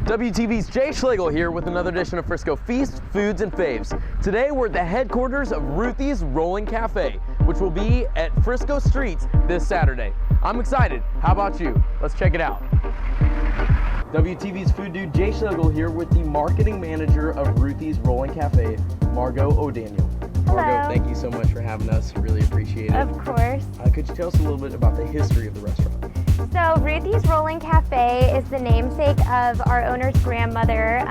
WTV's Jay Schlegel here with another edition of Frisco Feast, Foods, and Faves. Today we're at the headquarters of Ruthie's Rolling Cafe, which will be at Frisco Streets this Saturday. I'm excited. How about you? Let's check it out. WTV's food dude Jay Schlegel here with the marketing manager of Ruthie's Rolling Cafe, Margot O'Daniel. Hello. Margot, thank you so much for having us. Really appreciate it. Of course. Could you tell us a little bit about the history of the restaurant? So Ruthie's Rolling Cafe is the namesake of our owner's grandmother,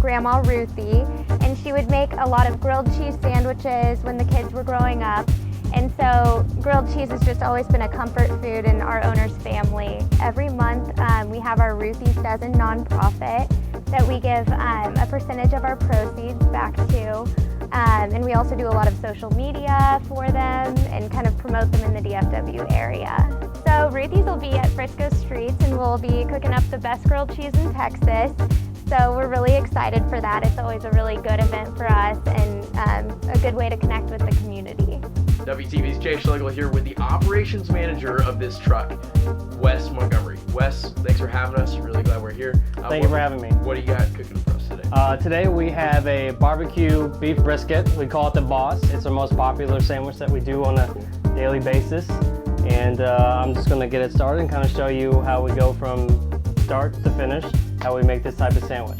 Grandma Ruthie, and she would make a lot of grilled cheese sandwiches when the kids were growing up. And so grilled cheese has just always been a comfort food in our owner's family. Every month we have our Ruthie's Dozen nonprofit that we give a percentage of our proceeds back to. And we also do a lot of social media for them and kind of promote them in the DFW area. So Ruthie's will be at Frisco Streets and we'll be cooking up the best grilled cheese in Texas. So we're really excited for that. It's always a really good event for us and a good way to connect with the community. WTV's Jay Schlegel here with the operations manager of this truck, Wes Montgomery. Wes, thanks for having us. Really glad we're here. Thank you for having me. What do you got cooking for us today? Today we have a barbecue beef brisket. We call it the Boss. It's our most popular sandwich that we do on a daily basis. And I'm just going to get it started and kind of show you how we go from start to finish, how we make this type of sandwich.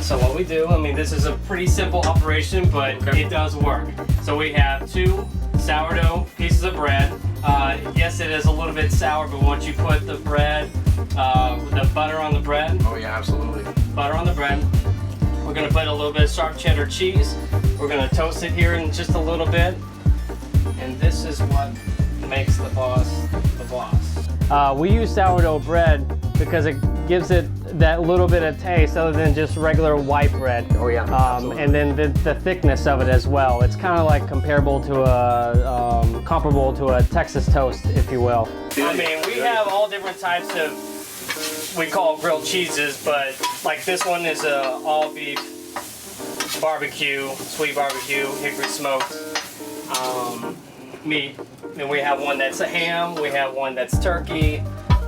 So what we do, this is a pretty simple operation, but it does work. So we have 2 sourdough pieces of bread. Yes, it is a little bit sour, but once you put the bread, the butter on the bread. Oh yeah, absolutely. Butter on the bread. We're gonna put a little bit of sharp cheddar cheese. We're gonna toast it here in just a little bit. And this is what makes the Boss the Boss. We use sourdough bread because it gives it that little bit of taste other than just regular white bread. Oh yeah, and then the thickness of it as well. It's kind of like comparable to a Texas toast, if you will. We have all different types of, we call grilled cheeses, but like this one is a all beef barbecue, sweet barbecue, hickory smoked meat. And we have one that's a ham, we have one that's turkey,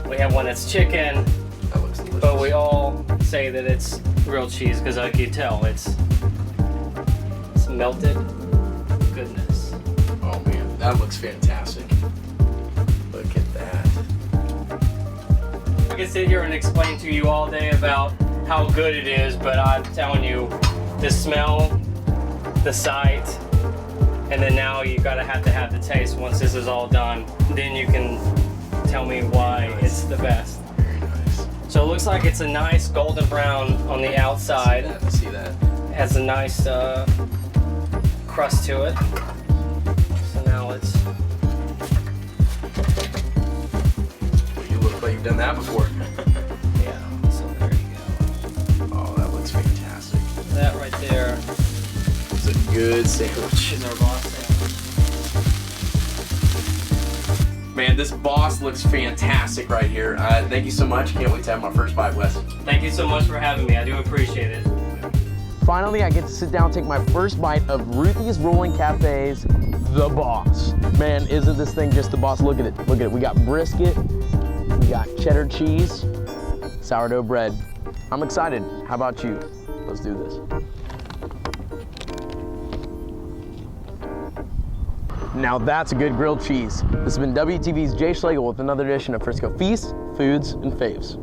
we have one that's chicken. That looks delicious. But we all say that it's grilled cheese because I can tell it's melted goodness. Oh man, that looks fantastic. Look at that. I can sit here and explain to you all day about how good it is, but I'm telling you, the smell, the sight, and then now you gotta have to have the taste. Once this is all done, then you can tell me why it's the best. Very nice. So it looks like it's a nice golden brown on the outside. I see that. It has a nice crust to it. So now it's... Well, you look like you've done that before. Yeah, so there you go. Oh, that looks fantastic. That right there It's a good sandwich. is our Boss sandwich. Man, this Boss looks fantastic right here. Thank you so much. Can't wait to have my first bite, Wes. Thank you so much for having me. I do appreciate it. Finally, I get to sit down and take my first bite of Ruthie's Rolling Cafe's The Boss. Man, isn't this thing just the boss? Look at it. Look at it. We got brisket, we got cheddar cheese, sourdough bread. I'm excited. How about you? Let's do this. Now that's a good grilled cheese. This has been WTV's Jay Schlegel with another edition of Frisco Feast, Foods, and Faves.